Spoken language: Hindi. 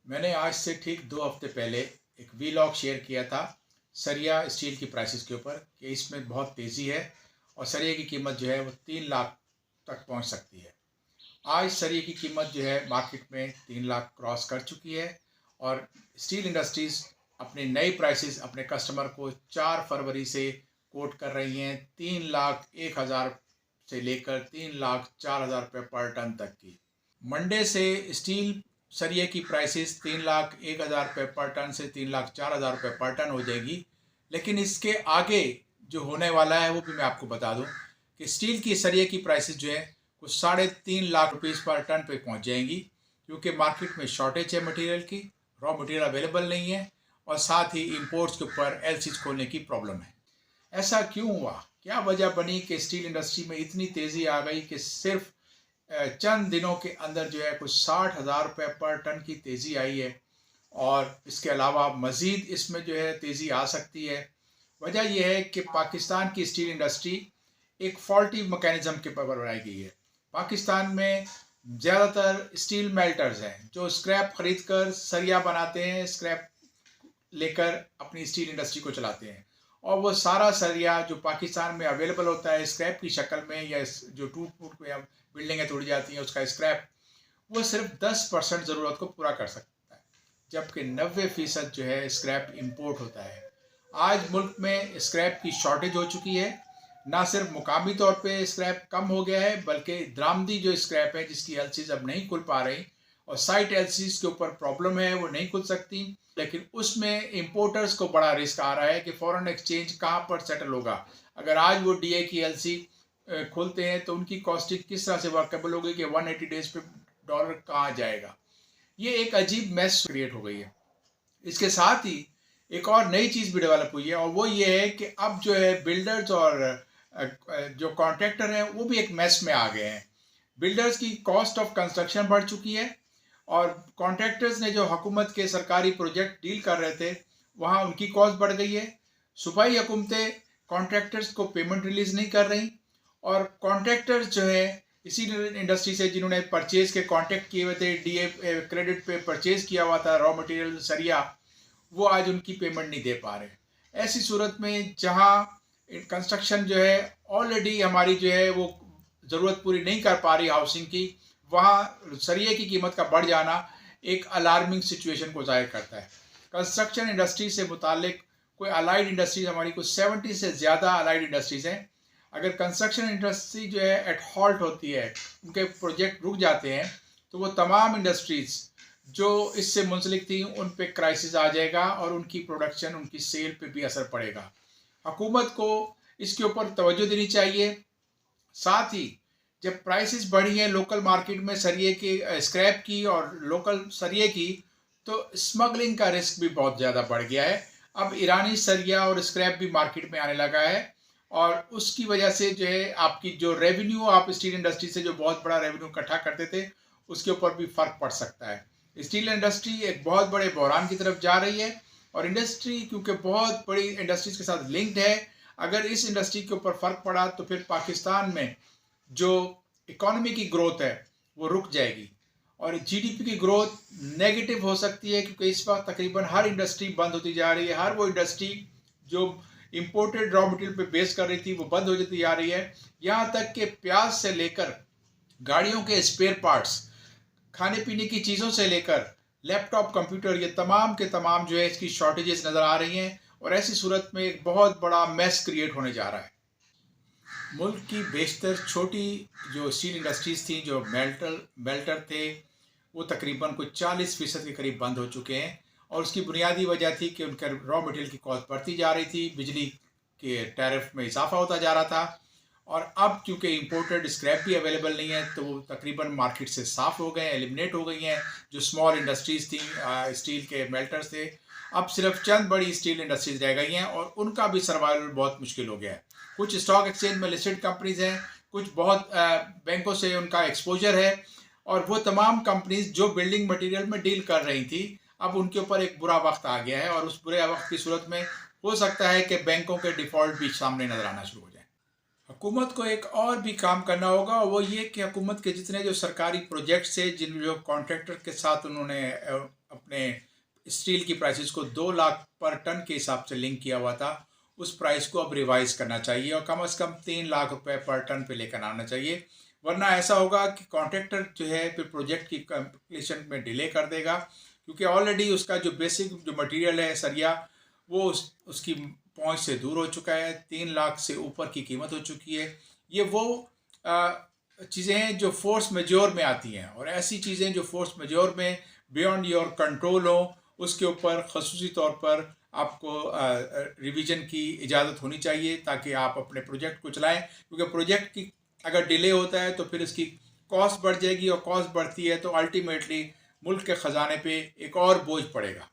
मैंने आज से ठीक 2 हफ्ते पहले एक वीलॉग शेयर किया था सरिया स्टील की प्राइसेस के ऊपर कि इसमें बहुत तेज़ी है और सरिया की कीमत जो है वो 3 लाख तक पहुंच सकती है। आज सरिया की कीमत जो है मार्केट में 3 लाख क्रॉस कर चुकी है और स्टील इंडस्ट्रीज़ अपनी नई प्राइसेस अपने कस्टमर को 4 फरवरी से कोट कर रही हैं 3,01,000 से लेकर 3,04,000 रुपये पर टन तक की। मंडे से स्टील सरिये की प्राइसेस 3,01,000 रुपये पर टन से 3,04,000 रुपये पर टन हो जाएगी। लेकिन इसके आगे जो होने वाला है वो भी मैं आपको बता दूं कि स्टील की सरिये की प्राइसेस जो है कुछ 3.5 लाख रुपीज़ पर टन पे पहुंच जाएंगी, क्योंकि मार्केट में शॉर्टेज है मटेरियल की, रॉ मटेरियल अवेलेबल नहीं है और साथ ही इंपोर्ट्स के ऊपर एलसीज खोलने की प्रॉब्लम है। ऐसा क्यों हुआ? क्या वजह बनी कि स्टील इंडस्ट्री में इतनी तेज़ी आ गई कि सिर्फ चंद दिनों के अंदर जो है कुछ 60,000 रुपये पर टन की तेज़ी आई है और इसके अलावा मज़ीद इसमें जो है तेज़ी आ सकती है। वजह यह है कि पाकिस्तान की स्टील इंडस्ट्री एक फॉल्टी मैकेनिज़्म के ऊपर बनाई गई है। पाकिस्तान में ज़्यादातर स्टील मेल्टर्स हैं जो स्क्रैप खरीद कर सरिया बनाते हैं, स्क्रैप लेकर अपनी स्टील इंडस्ट्री को चलाते हैं और वो सारा सरिया जो पाकिस्तान में अवेलेबल होता है स्क्रैप की शक्ल में या जो टूट फूट में बिल्डिंगें तोड़ी जाती हैं उसका स्क्रैप, वो सिर्फ 10% ज़रूरत को पूरा कर सकता है, जबकि 90% जो है स्क्रैप इंपोर्ट होता है। आज मुल्क में स्क्रैप की शॉर्टेज हो चुकी है। ना सिर्फ मुकामी तौर पे स्क्रैप कम हो गया है, बल्कि दरामदी जो स्क्रैप है जिसकी एलसीज अब नहीं खुल पा रही और साइट एलसीज के ऊपर प्रॉब्लम है, वो नहीं खुल सकती। लेकिन उसमें इंपोर्टर्स को बड़ा रिस्क आ रहा है कि फॉरेन एक्सचेंज कहाँ पर सेटल होगा। अगर आज वो डीए की एलसी खोलते हैं तो उनकी कॉस्टिंग किस तरह से वर्केबल होगी कि 180 डेज पे डॉलर कहाँ जाएगा। ये एक अजीब मैस क्रिएट हो गई है। इसके साथ ही एक और नई चीज़ भी डेवलप हुई है और वो ये है कि अब जो है बिल्डर्स और जो कॉन्ट्रैक्टर हैं वो भी एक मैस में आ गए हैं। बिल्डर्स की कॉस्ट ऑफ कंस्ट्रक्शन बढ़ चुकी है और कॉन्ट्रैक्टर्स ने जो हुकूमत के सरकारी प्रोजेक्ट डील कर रहे थे वहाँ उनकी कॉस्ट बढ़ गई है। सूबाई हुकूमतें कॉन्ट्रैक्टर्स को पेमेंट रिलीज़ नहीं कर रही और कॉन्ट्रैक्टर्स जो है इसी इंडस्ट्री से जिन्होंने परचेज के कॉन्ट्रैक्ट किए हुए थे, डीए क्रेडिट पे परचेज किया हुआ था रॉ मटेरियल सरिया, वो आज उनकी पेमेंट नहीं दे पा रहे। ऐसी सूरत में जहां कंस्ट्रक्शन जो है ऑलरेडी हमारी जो है वो ज़रूरत पूरी नहीं कर पा रही हाउसिंग की, वहाँ सरिये की कीमत का बढ़ जाना एक अलार्मिंग सिचुएशन को जाहिर करता है। कंस्ट्रक्शन इंडस्ट्री से मुतालिक कोई अलाइड इंडस्ट्रीज हमारी कुछ 70 से ज़्यादा अलाइड इंडस्ट्रीज़ हैं। अगर कंस्ट्रक्शन इंडस्ट्री जो है एट हॉल्ट होती है, उनके प्रोजेक्ट रुक जाते हैं, तो वो तमाम इंडस्ट्रीज़ जो इससे मुंसलिक थी उन पे क्राइसिस आ जाएगा और उनकी प्रोडक्शन, उनकी सेल पे भी असर पड़ेगा। हुकूमत को इसके ऊपर तवज्जो देनी चाहिए। साथ ही जब प्राइसेस बढ़ी हैं लोकल मार्केट में सरिये के स्क्रैप की और लोकल सरिये की, तो स्मगलिंग का रिस्क भी बहुत ज़्यादा बढ़ गया है। अब ईरानी सरिया और स्क्रैप भी मार्केट में आने लगा है और उसकी वजह से जो है आपकी जो रेवेन्यू आप स्टील इंडस्ट्री से जो बहुत बड़ा रेवेन्यू इकट्ठा करते थे उसके ऊपर भी फ़र्क पड़ सकता है। स्टील इंडस्ट्री एक बहुत बड़े बहरान की तरफ जा रही है और इंडस्ट्री क्योंकि बहुत बड़ी इंडस्ट्रीज के साथ लिंक्ड है, अगर इस इंडस्ट्री के ऊपर फ़र्क पड़ा तो फिर पाकिस्तान में जो इकोनॉमी की ग्रोथ है वो रुक जाएगी और जीडीपी की ग्रोथ नेगेटिव हो सकती है, क्योंकि इस वक्त तकरीबन हर इंडस्ट्री बंद होती जा रही है। हर वो इंडस्ट्री जो इंपोर्टेड रॉ मटेरियल पे बेस कर रही थी वो बंद हो जाती जा रही है। यहाँ तक कि प्याज से लेकर गाड़ियों के स्पेयर पार्ट्स, खाने पीने की चीज़ों से लेकर लैपटॉप, कंप्यूटर, ये तमाम के तमाम जो है इसकी शॉर्टेजेस नज़र आ रही हैं और ऐसी सूरत में एक बहुत बड़ा मैस क्रिएट होने जा रहा है। मुल्क की बेशतर छोटी जो स्टील इंडस्ट्रीज़ थी, जो मेल्टर थे, वो तकरीबन कुछ 40% के करीब बंद हो चुके हैं और उसकी बुनियादी वजह थी कि उनका रॉ मटेरियल की कॉस्ट बढ़ती जा रही थी, बिजली के टैरिफ में इजाफा होता जा रहा था और अब क्योंकि इंपोर्टेड स्क्रैप भी अवेलेबल नहीं है तो वो तकरीबन मार्केट से साफ़ हो गए हैं, एलिमिनेट हो गई हैं। जो स्मॉल इंडस्ट्रीज़ थी, स्टील के मेल्टर्स थे, अब सिर्फ चंद बड़ी स्टील इंडस्ट्रीज़ रह गई हैं और उनका भी सर्वाइवल बहुत मुश्किल हो गया है। कुछ स्टॉक एक्सचेंज में लिस्टेड कंपनीज हैं, कुछ बहुत बैंकों से उनका एक्सपोजर है और वो तमाम कंपनीज जो बिल्डिंग मटेरियल में डील कर रही थी, अब उनके ऊपर एक बुरा वक्त आ गया है और उस बुरे वक्त की सूरत में हो सकता है कि बैंकों के डिफ़ॉल्ट भी सामने नज़र आना शुरू हो जाए। हुकूमत को एक और भी काम करना होगा और वो ये कि हुकूमत के जितने जो सरकारी प्रोजेक्ट्स है, जिन जो कॉन्ट्रैक्टर के साथ उन्होंने अपने स्टील की प्राइसेस को 2 लाख पर टन के हिसाब से लिंक किया हुआ था, उस प्राइस को अब रिवाइज करना चाहिए और कम से कम 3 लाख रुपए पर टन पे लेकर आना चाहिए। वरना ऐसा होगा कि कॉन्ट्रैक्टर जो है फिर प्रोजेक्ट की कंप्लीशन में डिले कर देगा, क्योंकि ऑलरेडी उसका जो बेसिक जो मटेरियल है सरिया, वो उसकी पहुंच से दूर हो चुका है। 3 लाख से ऊपर की कीमत हो चुकी है। ये वो चीज़ें हैं जो फोर्स मेजोर में आती हैं, और ऐसी चीज़ें जो फोर्स मेजोर में बियॉन्ड योर कंट्रोल हो, उसके ऊपर खसूसी तौर पर आपको रिवीजन की इजाज़त होनी चाहिए, ताकि आप अपने प्रोजेक्ट को चलाएं। क्योंकि प्रोजेक्ट की अगर डिले होता है तो फिर इसकी कॉस्ट बढ़ जाएगी, और कॉस्ट बढ़ती है तो अल्टीमेटली मुल्क के ख़जाने पे एक और बोझ पड़ेगा।